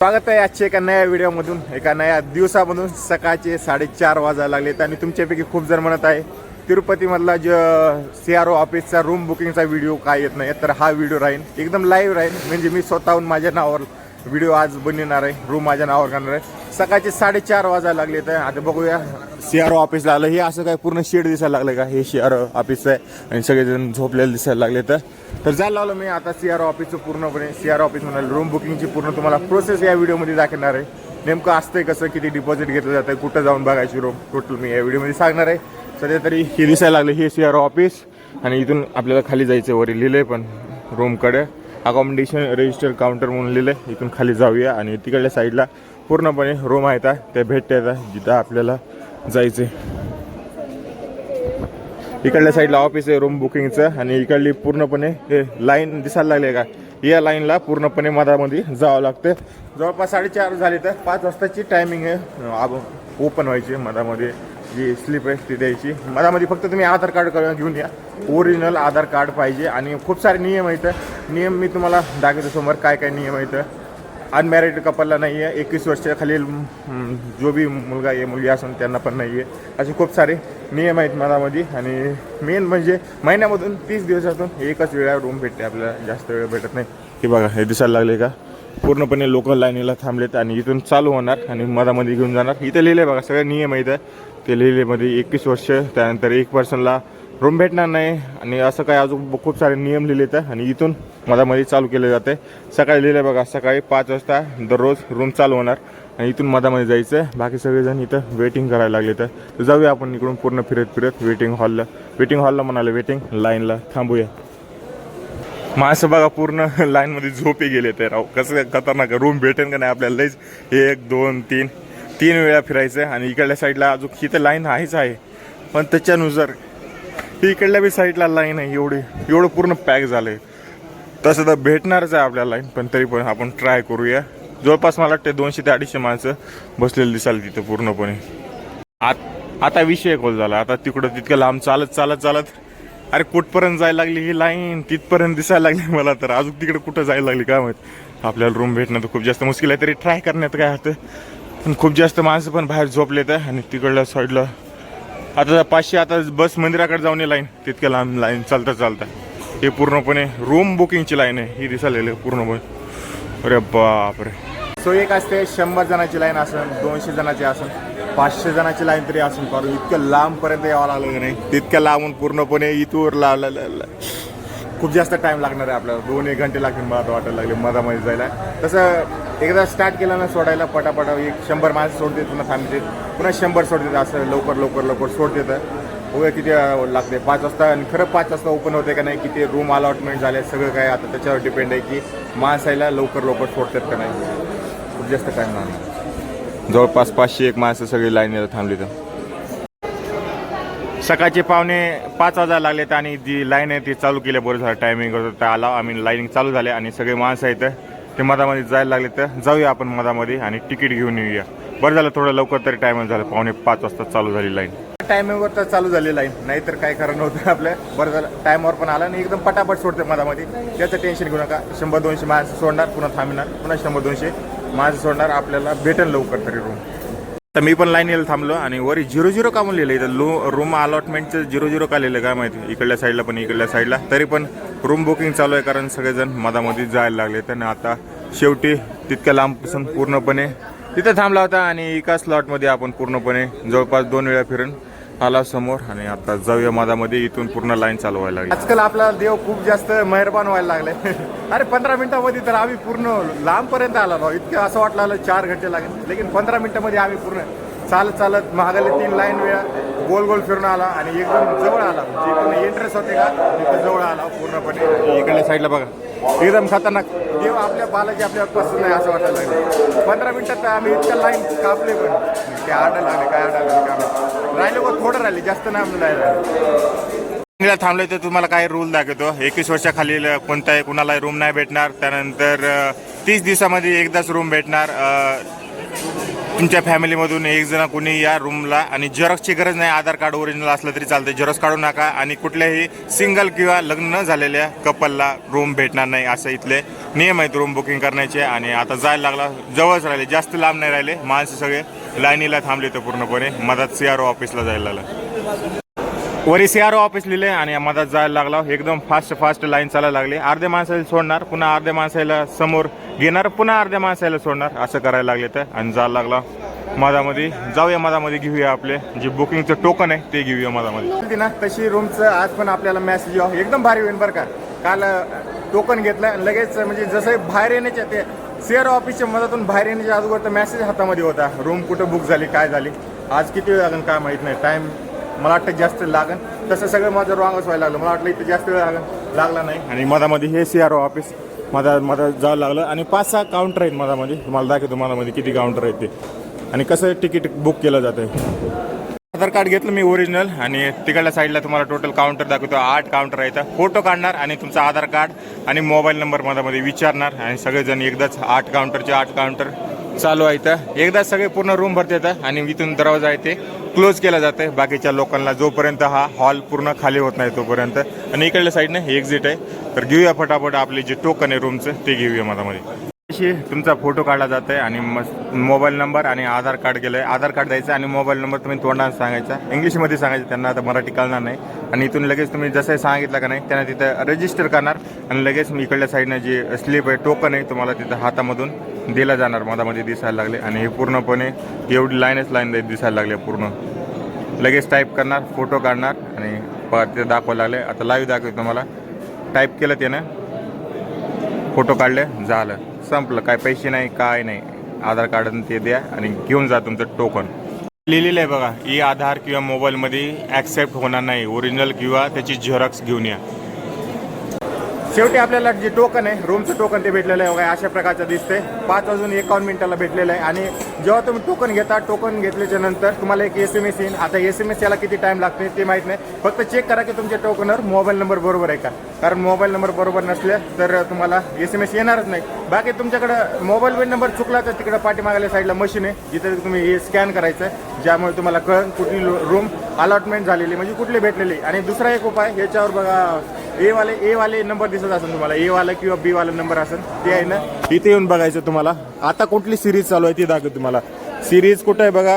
स्वागत आहे आजच्या एका नव्या व्हिडिओमधून, एका नव्या दिवसामधून. सकाळचे 4:30 वाजायला लागलेत आणि तुमच्यापैकी खूप जण म्हणत आहे तिरुपतीमधला जो CRO ऑफिसचा रूम बुकिंगचा व्हिडिओ काय येत नाही. तर हा व्हिडिओ राहील एकदम लाईव्ह राहील, म्हणजे मी स्वतःहून माझ्या नावावर व्हिडिओ आज बनवणार आहे. रूम माझ्या नावावर करणार आहे. सकाळचे 4:30 वाजायला लागले. तर आता बघूया CRO ऑफिसला आलं. हे असं काय पूर्ण शेड दिसायला लागलं का? हे CRO ऑफिस आहे आणि सगळेजण झोपलेले दिसायला लागले. तर जायला लावलं मी आता CRO ऑफिसचं पूर्णपणे. CRO ऑफिस म्हणाल रूम बुकिंगची पूर्ण तुम्हाला प्रोसेस या व्हिडिओमध्ये दाखवणार आहे. नेमकं असतंय कसं, किती डिपॉझिट घेतलं जातं, कुठं जाऊन बघायची रूम, टोटल मी या व्हिडिओमध्ये सांगणार आहे. सध्या तरी हे दिसायला लागलं हे CRO ऑफिस आणि इथून आपल्याला खाली जायचं. वरी लिहिलंय पण रूमकडे अकॉमोडेशन रजिस्टर काउंटर म्हणून लिहिलंय. इथून खाली जाऊया आणि तिकडल्या साईडला पूर्णपणे रूम आहेत त्या भेटतात जिथं आपल्याला जायचं. इकडल्या साईडला ऑफिस आहे रूम बुकिंगचं आणि इकडली पूर्णपणे हे लाईन दिसायला लागले का? या लाईनला पूर्णपणे मधामध्ये जावं लागतं. जवळपास 4:30 झाले तर 5 वाजताची टायमिंग आहे ओपन व्हायची. मधामध्ये जी स्लिप आहे ती द्यायची. मधामध्ये फक्त तुम्ही आधार कार्ड घेऊन या. ओरिजिनल आधार कार्ड पाहिजे आणि खूप सारे नियम आहेत. नियम मी तुम्हाला दाखवतो समोर काय काय नियम आहेत. अनमॅरिड कपलला नाही आहे, 21 वर्षाखालील जो बी मुलगा आहे मुलगी असून त्यांना पण नाही आहे. असे खूप सारे नियम आहेत मधामध्ये. आणि मेन म्हणजे महिन्यामधून 30 दिवसातून एकच वेळा रूम भेटते आपल्याला, जास्त वेळ भेटत नाही. हे बघा हे दिसायला लागले का? पूर्णपणे लोकल लाईनीला थांबलेत आणि इथून चालू होणार आणि मधामध्ये घेऊन जाणार. इथं लिहिले बघा सगळे नियम आहेत ते लिहिलेमध्ये. 21 वर्ष त्यानंतर 1 पर्सनला रूम भेटणार नाही आणि असं काय अजून खूप सारे नियम लिहिले तर. आणि इथून मधामध्ये चालू केले जाते. सकाळी लिहिले बघा सकाळी 5 वाजता दररोज रूम चालू होणार आणि इथून मधामध्ये जायचं. बाकी सगळेजण इथं वेटिंग करायला लागले. तर जाऊया आपण इकडून पूर्ण फिरत वेटिंग हॉलला म्हणाले वेटिंग लाईनला थांबूया. माणसं बघा पूर्ण लाईनमध्ये झोपे गेले. तर राव कसं खतरनाक रूम भेटेन का नाही आपल्याला. लईच 1 2 3 वेळा फिरायचं. आणि इकडल्या साईडला अजून इथं लाईन आहेच आहे पण त्याच्यानुसार इकडल्या बी साईडला लाईन आहे. एवढं पूर्ण पॅक झालं आहे. तसं तर भेटणारच आहे आपल्याला लाईन, पण तरी पण आपण ट्राय करूया. जवळपास मला वाटते 200 ते 250 माणसं बसलेली दिसाल तिथं पूर्णपणे. आता विषय खोल झाला. आता तिकडं तितकं लांब चालत अरे कुठपर्यंत जायला लागली ही लाईन, तिथपर्यंत दिसायला लागली मला. तर अजून तिकडे कुठं जायला लागली काय माहित. आपल्याला रूम भेटणं तर खूप जास्त मुश्किल आहे. तरी ट्राय करण्यात काय होतं. पण खूप जास्त माणसं पण बाहेर झोपलेत आणि तिकडल्या साईडला आता 500 आता बस मंदिराकडे जाऊन लाईन तितक्या लांब लाईन चालता हे पूर्णपणे रूम बुकिंगची लाईन आहे ही दिसायला पूर्णपणे. अरे बापरे. सो एक असते 100 जणांची लाईन असेल, 200 जणांची असेल, 500 जणांची लाईन तरी असेल. कारण इतक्या लांबपर्यंत यावं लागलं नाही. तितक्या लांबून पूर्णपणे इथूर खूप जास्त टाईम लागणार आहे आपल्याला. 2-1 घंटे लागतील मला वाटायला लागले मधामध्ये जायला. तसं एकदा स्टार्ट केलं ना सोडायला पटापटा 100 माणसं सोडते, पुन्हा थांबते, पुन्हा 100 सोडते. असं लवकर सोडते. बघूया किती लागते. 5 वाजता आणि खरं 5 वाजता ओपन होते का नाही, किती रूम अलॉटमेंट झाले सगळं काय आता त्याच्यावर डिपेंड आहे की माणसाला लवकर सोडतात का नाही. खूप जास्त टाईम लागणार. जवळपास 501 माणसं सगळी लाईनीला थांबली. तर सकाळचे 4:45 वाजायला लागलेत आणि जी लाईन आहे ती चालू केली. बरं झालं टायमिंग होतं आला. आम्ही लाईनिंग चालू झाले आणि सगळे माणसं आहेत ते मधामध्ये जायला लागले. तर जाऊया आपण मधामध्ये आणि तिकीट घेऊन येऊया. बरं झालं थोडं लवकर तरी टायमिंग झालं. 4:45 वाजता चालू झाली लाईन. टायमिंगवर तर चालू झाली लाईन, नाहीतर काय कारण नव्हतं आपलं. बरं झालं टायमावर पण आला आणि एकदम पटापट सोडते मधामध्ये. त्याचं टेन्शन घेऊ नका. 100-200 माणसं सोडणार, पुन्हा थांबणार, पुन्हा 100-200 माणसं सोडणार. आपल्याला भेटेल लवकर तरी रूम. तर मी पण लाईनीला थांबलो आणि वरी 00 का म्हणून लिहिलं इथं. रूम अलॉटमेंटचं 00 का लिहिलं काय माहिती. इकडल्या साईडला पण इकडल्या साईडला तरी पण रूम बुकिंग चालू आहे. कारण सगळेजण मधामध्ये जायला लागले. तर आता शेवटी तितक्या लांबपासून पूर्णपणे तिथं थांबला होता आणि एका स्लॉटमध्ये आपण पूर्णपणे जवळपास 2 वेळा फिरून आला समोर. आणि आता जाऊया मधामध्ये. इथून पूर्ण लाईन चालू व्हायला लागली. आजकाल आपला देव खूप जास्त मेहरबान व्हायला लागले. अरे 15 मिनिटामध्ये तर आम्ही पूर्ण लांबपर्यंत आलो. इतकं असं वाटलं 4 घंटे लागेल, लेकिन 15 मिनिटामध्ये आम्ही पूर्ण चालत महागाले 3 लाईन वेळा गोल फिरून आला आणि एकदम जवळ आला. जे कोणी इंटरेस्ट होते का तिथं जवळ आला पूर्णपणे. इकडल्या साईडला बघा एकदम खतरनाक. देव आपल्या बालाजी आपल्यावर पसंत नाही असं वाटायला लागलं. 15 मिनिटात आम्ही इतक्या लाईन कापले पण ते आडायला लागले काय आडायला लागले. राहिले बघ थोडं राहिले, जास्त नाही राहिलं. थांबले तर तुम्हाला काय रूल दाखवतो. 21 वर्षाखालील कोणताही कुणाला रूम नाही भेटणार. त्यानंतर 30 दिवसामध्ये एकदाच रूम भेटणार. तुमच्या फॅमिलीमधून एक जण कोणी या रूमला, आणि झेरॉक्सची गरज नाही, आधार कार्ड ओरिजिनल असलं तरी चालतं, झेरॉक्स काढू नका. आणि कुठल्याही सिंगल किंवा लग्न न झालेल्या कपलला रूम भेटणार नाही, असं इथले नियम आहेत रूम बुकिंग करण्याचे. आणि आता जायला लागला, जवळच राहिले, जास्त लांब नाही राहिले, माणसं सगळे लाईनीला थांबले तर पूर्णपणे. मधात CRO ऑफिसला जायला लागलं, वरी CRO ऑफिस लिहिले आणि मधात जायला लागला. एकदम फास्ट लाईन चालायला लागली. अर्ध्या माणसाला सोडणार, पुन्हा अर्ध्या माणसाला समोर घेणार, पुन्हा अर्ध्या माणसाला सोडणार, असं करायला लागले तर. आणि जायला लागला मधामध्ये. जाऊया मधामध्ये, घेऊया आपले जे बुकिंगचं टोकन आहे ते घेऊया मधामध्ये ना. तशी रूमचं आज पण आपल्याला मेसेज एकदम भारी होईल बरं का. काल टोकन घेतलं लगेच, म्हणजे जसं बाहेर येण्याच्या ते CRO ऑफिसच्या मधातून बाहेर येण्याच्या अगोदर तर मेसेज हातामध्ये होता, रूम कुठं बुक झाली, काय झाली, आज किती वेळ लागेल काय माहीत नाही. टाईम मला वाटतं जास्त लागेल, तसं सगळं माझं रॉंगच व्हायला लागलं. मला वाटलं इथं जास्त वेळ लागला नाही. आणि मधामध्ये हे CRO ऑफिस मधात जावं लागलं. आणि 5-6 काउंटर आहेत मधामध्ये, तुम्हाला दाखवतो मधामध्ये किती काउंटर आहेत ते आणि कसं तिकीट बुक केलं जातं. आधार कार्ड घेतलं मी ओरिजिनल, आणि तिकडल्या साईडला तुम्हाला टोटल काउंटर दाखवतो. 8 काउंटर आहेत. फोटो काढणार आणि तुमचा आधार कार्ड आणि मोबाईल नंबर मधामध्ये विचारणार, आणि सगळेजण एकदाच 8 काउंटरचे 8 काउंटर चालू आहे. तर एकदा सगळे पूर्ण रूम भरते येतं आणि इथून दरवाजा आहे ते क्लोज केला जातं आहे बाकीच्या लोकांना, जोपर्यंत हा हॉल पूर्ण खाली होत नाही तोपर्यंत. आणि इकडल्या साईडने एक्झिट आहे. तर घेऊया फटाफट आपले जे टोकन आहे रूमचं ते घेऊया मधामध्ये. तुमचा फोटो काढला जात आहे आणि मोबाईल नंबर आणि आधार कार्ड गेलं आहे. आधार कार्ड द्यायचं आणि मोबाईल नंबर तुम्ही तोंडाने सांगायचा, इंग्लिशमध्ये सांगायचं, त्यांना आता मराठी कळणार नाही. आणि इथून लगेच तुम्ही जसं सांगितलं का नाही त्यांना तिथं रजिस्टर करणार, आणि लगेच मी इकडल्या साईडनं जे स्लिप आहे टोकन आहे तुम्हाला तिथं हातामधून दिला जाणार. मधामध्ये दिसायला लागले आणि हे पूर्णपणे एवढी लाईनच लाईन दिसायला लागले पूर्ण. लगेच टाईप करणार, फोटो काढणार आणि परत ते दाखवायला लागले. आता लाईव्ह दाखवतो तुम्हाला. टाईप केलं त्यानं, फोटो काढले, झालं, संपलं. काय पैसे नाही, काय नाही, आधार कार्ड ते द्या आणि घेऊन जा तुमचं टोकन. लिहिलेलं आहे बघा, आधार किंवा मोबाईलमध्ये ॲक्सेप्ट होणार नाही, ओरिजिनल किंवा त्याची झेरॉक्स घेऊन या. शेवटी आपल्याला जे टोकन आहे रूमचं टोकन ते भेटलेलं आहे बघा, अशा प्रकारचं दिसतंय. 5:51 भेटलेलं आहे. आणि जेव्हा तुम्ही टोकन घेता, टोकन घेतल्याच्या नंतर तुम्हाला एक SMS येईल. आता SMS याला किती टाईम लागते ते माहीत नाही, फक्त चेक करा की तुमच्या टोकनवर मोबाईल नंबर बरोबर आहे का. कारण मोबाईल नंबर बरोबर नसले तर तुम्हाला SMS येणारच नाही. बाकी तुमच्याकडं मोबाईल नंबर चुकला तर तिकडं पाठीमागल्या साईडला मशीन आहे, जिथे तुम्ही हे स्कॅन करायचं आहे, ज्यामुळे तुम्हाला कळेल कुठली रूम अलॉटमेंट झालेली म्हणजे कुठली भेटलेली. आणि दुसरा एक उपाय, याच्यावर बघा ए वाले नंबर दिसत असेल तुम्हाला, ए वाला किंवा B वाला नंबर असेल ते आहे ना, इथे येऊन बघायचं तुम्हाला. आता कुठली सिरीज चालू आहे ती दाखवतो तुम्हाला. सिरीज कुठं आहे बघा,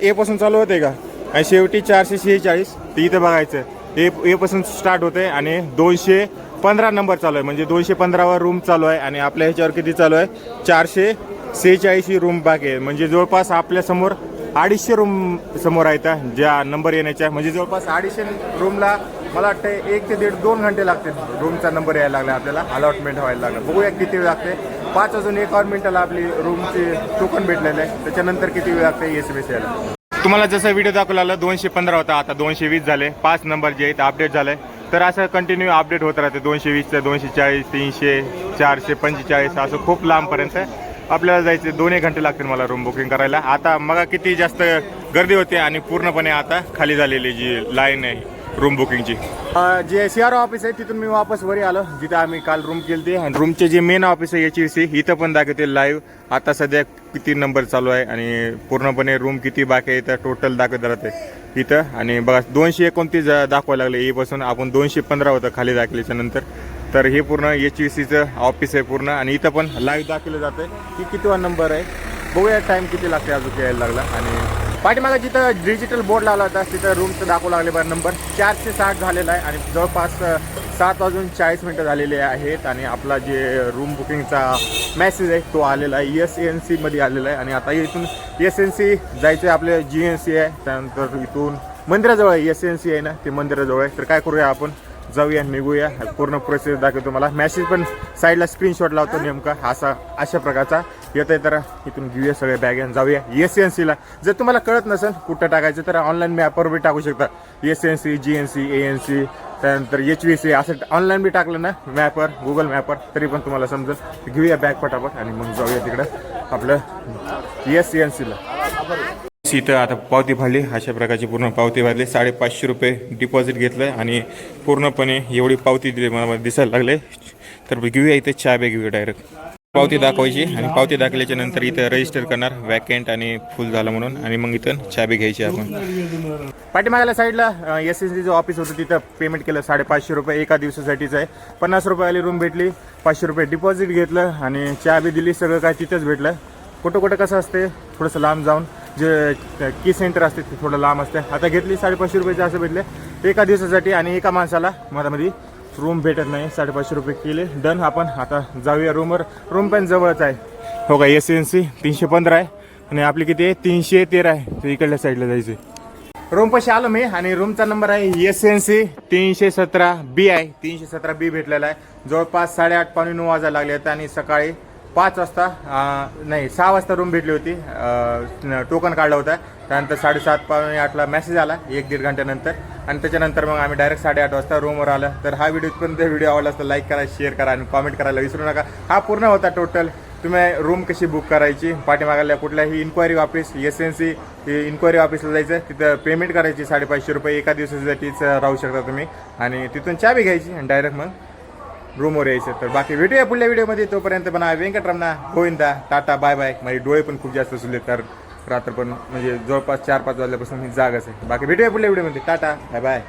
ए पासून चालू होते का, आणि शेवटी 446 ते इथे बघायचं. ए पासून स्टार्ट होते आणि 215 नंबर चालू आहे, म्हणजे 215वा रूम चालू आहे. आणि आपल्या ह्याच्यावर किती चालू आहे, 446 रूम बाकी आहे. म्हणजे जवळपास आपल्या समोर 250 रूम समोर आहेत ज्या नंबर येण्याच्या. म्हणजे जवळपास 250 रूमला मला वाटतं 1 ते 1.5-2 घंटे लागते रूमचा नंबर यायला लागला, आपल्याला अलॉटमेंट व्हायला लागला. बघूया किती वेळ लागते. 5:01 आपली रूमचे टोकन भेटलेलं आहे. त्याच्यानंतर किती वेळ लागते SMS यायला. तुम्हाला जसं व्हिडिओ दाखवला 215 होता, आता 220 झाले. 5 नंबर जे आहेत अपडेट झाले. तर असं कंटिन्यू अपडेट होत राहते. 220, 240, 300, 445 असं खूप लांबपर्यंत आपल्याला जायचे. 2-1 घंटे लागतील मला रूम बुकिंग करायला. आता मग किती जास्त गर्दी होते आणि पूर्णपणे आता खाली झालेली जी लाईन आहे रूम बुकिंगची. जे CRO ऑफिस आहे तिथून मी वापस वरी आलो, जिथं आम्ही काल रूम केली ती. आणि रूमचे जे मेन ऑफिस आहे HVC, इथं पण दाखवते लाईव्ह आता सध्या किती नंबर चालू आहे आणि पूर्णपणे रूम किती बाकी आहे तर टोटल दाखवत राहते इथं. आणि बघा 229 दाखवायला लागले ए पासून, आपण 215 होतं खाली दाखवल्याच्या नंतर. तर हे पूर्ण HVCचं ऑफिस आहे पूर्ण. आणि इथं पण लाईव्ह दाखवलं जातं की कितीवा नंबर आहे. बघूया टाईम किती लागते अजून यायला लागला. आणि पाठीमागं जिथं डिजिटल बोर्ड लावला होता तिथं रूमचं दाखवू लागले बरं नंबर 460 झालेला आहे. आणि जवळपास 7:40 झालेले आहेत. आणि आपला जे रूम बुकिंगचा मेसेज आहे तो आलेला आहे, SNC मध्ये आलेला आहे. आणि आता इथून SNC जायचं आहे, आपले GNC आहे, त्यानंतर इथून मंदिराजवळ आहे, SNC आहे ना ते मंदिराजवळ आहे. तर काय करूया आपण, जाऊया, निघूया, पूर्ण प्रोसेस दाखवतो मला. मेसेज पण साईडला स्क्रीनशॉट लावतो नेमका अशा प्रकारचा येत आहे. तर इथून घेऊया सगळे बॅग आणि जाऊया SNCला. जर तुम्हाला कळत नसेल कुठं टाकायचं तर ऑनलाईन मॅपवर बी टाकू शकता. SNC, GNC, ANC, त्यानंतर HVC असं ऑनलाईन बी टाकलं ना मॅपवर, गुगल मॅपवर, तरी पण तुम्हाला समजेल. घेऊया बॅग पटापट आणि मग जाऊया तिकडं आपलं SNCला. इथं आता पावती भरली, अशा प्रकारची पूर्ण पावती भरली. 550 रुपये डिपॉझिट घेतलं आणि पूर्णपणे एवढी पावती दिली मला दिसायला लागले. तर घेऊया इथे चहा बॅग घेऊया डायरेक्ट. पावती दाखवायची आणि पावती दाखवल्याच्या नंतर इथं रजिस्टर करणार वॅकेंट आणि फुल झालं म्हणून आणि मग इथं चाबी घ्यायची आपण. पाठीमागाला साईडला SSC जो ऑफिस होतं तिथं पेमेंट केलं 550 रुपये एका दिवसासाठीचं आहे. 50 रुपयावाली रूम भेटली, 500 रुपये डिपॉझिट घेतलं आणि चाबी दिली. सगळं काय तिथंच भेटलं. कुठं कसं असते थोडंसं लांब जाऊन जे की सेंटर असते ते थोडं लांब असते. आता घेतली 550 रुपयाचे असं भेटले एका दिवसासाठी आणि एका माणसाला मधामध्ये रूम भेटत नाही. 550 रुपये केले डन. आपण आता जाऊया रूमवर. रूम पण जवळच आहे हो का. SNC 315 आहे आणि आपली किती आहे 313 आहे. तर इकडल्या साईडला जायचं. रूम पाशी आलो मी आणि रूमचा नंबर आहे SNC 317B आहे. 317B भेटलेला आहे. जवळपास 8:30 पावणे 9 वाजायला लागले आहेत आणि सकाळी 5 वाजता नाही 6 वाजता रूम भेटली होती. टोकन काढला होता. त्यानंतर 7:30 पावणे 8ला मेसेज आला 1-1.5 घंट्यानंतर आणि त्याच्यानंतर मग आम्ही डायरेक्ट 8:30 वाजता रूमवर आलं. तर हा व्हिडिओ आवडला तर लाईक करा, शेअर करा आणि कॉमेंट करायला विसरू नका. हा पूर्ण होता टोटल. तुम्ही रूम कशी बुक करायची, पाठीमागायला कुठल्याही इन्क्वायरी ऑफिस SNC इन्क्वायरी ऑफिसला जायचं. तिथं पेमेंट करायची 550 रुपये एका दिवसासाठीच राहू शकता तुम्ही आणि तिथून चाबी घ्यायची आणि डायरेक्ट मग रूमवर यायचं. तर बाकी भेटूया पुढल्या व्हिडिओमध्ये. तोपर्यंत बनवा व्यंकटरमणा गोविंदा टाटा बाय बाय. माझे डोळे पण खूप जास्त सुचले तर रात्र पण म्हणजे जवळपास 4-5 वाजल्यापासून मी जागच आहे. बाकी भेटूया पुढल्या व्हिडिओमध्ये. Tata bye bye.